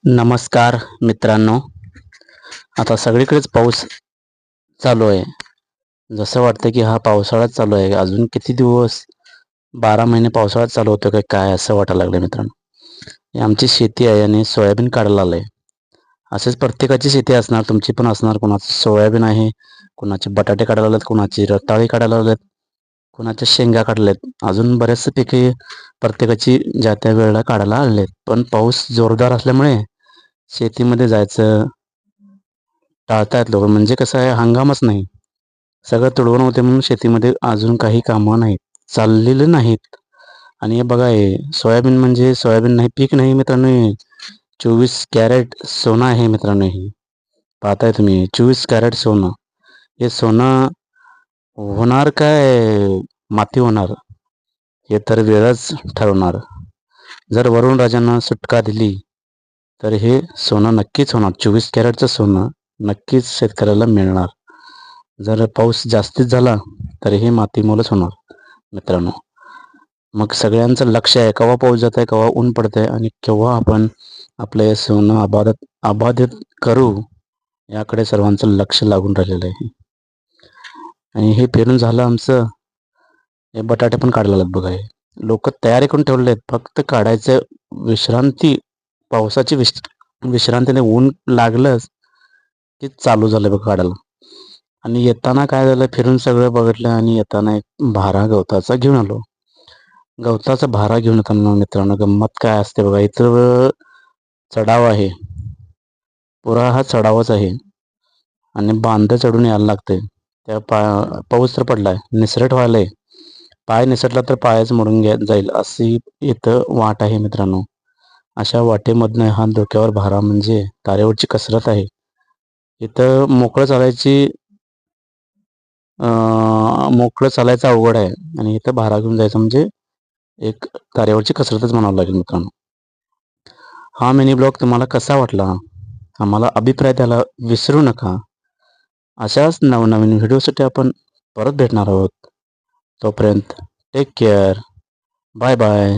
नमस्कार मित्रांनो. आता सगळीकडेच पाऊस चालू आहे. जसं वाटतं की हा पावसाळाच चालू आहे. अजून किती दिवस 12 महिने पावसाळाच चालू होतं काय काय असं वाटायला लागलं मित्रांनो. ही आमची शेती आहे आणि सोयाबीन काढायला आलं आहे. असेच प्रत्येकाची शेती असणार, तुमची पण असणार. कोणाचं सोयाबीन आहे, कोणाचे बटाटे काढायला लागलेत, कोणाची रताळी काढायला लागलेत, कोणाच्या शेंगा काढल्यात. अजून बऱ्याचशा पिके प्रत्येकाची ज्या त्या वेळेला काढायला आलेत. पण पाऊस जोरदार असल्यामुळे शेतीमध्ये जायचं टाळतायत लोक. म्हणजे कसं आहे, हंगामच नाही. सगळं तुडवून होते म्हणून शेतीमध्ये अजून काही कामं नाहीत, चाललेले नाहीत. आणि हे बघा, हे सोयाबीन म्हणजे सोयाबीन नाही, पीक नाही मित्रांनो. हे 24 कॅरेट सोनं आहे मित्रांनो. हे पाहताय तुम्ही, 24 कॅरेट सोनं. हे सोनं होणार काय माती होणार, हे तर वेळच ठरवणार. जर वरुण राजांना सुटका दिली तर हे सोनं नक्कीच होणार. 24 कॅरेटचं सोनं नक्कीच शेतकऱ्याला मिळणार. जर पाऊस जास्तीत झाला तर हे मातीमोलच होणार मित्रांनो. मग सगळ्यांचं लक्ष आहे, केव्हा पाऊस जात आहे, केव्हा ऊन पडत आहे आणि केव्हा आपण आपलं हे सोनं अबाधित करू, याकडे सर्वांचं लक्ष लागून राहिलेलं आहे. आणि हे पेरून झालं आमचं. हे बटाटे पण काढले आहेत बघा. हे लोक तयारी करून ठेवलेले आहेत, फक्त काढायचं. विश्रांती, पावसाची विश्रांतीने ऊन लागलंच की चालू झालं बघ काढायला. आणि येताना काय झालं, फिरून सगळं बघितलं आणि येताना एक भारा गवताचा घेऊन आलो. गवताचा भारा घेऊन येताना मित्रांनो गंमत काय असते बघा. इथं चढाव आहे, पुरा हा चढावच आहे आणि बांध चढून यायला लागते. त्या पाऊस तर पडलाय, निसरट व्हायलाय. पाय निसटला तर पायच मोडून जाईल अशी इथं वाट आहे मित्रांनो. अशा वाटेमधनं हा डोक्यावर भारा म्हणजे तारेवरची कसरत आहे. इथं मोकळं चालायचं अवघड आहे आणि इथं भारा घेऊन जायचं म्हणजे एक तारेवरची कसरतच म्हणावं लागेल मित्रांनो. हा मिनी ब्लॉग तुम्हाला कसा वाटला, आम्हाला अभिप्राय द्यायला विसरू नका. अशाच नवनवीन व्हिडिओसाठी आपण परत भेटणार आहोत. तोपर्यंत टेक केअर. Bye bye.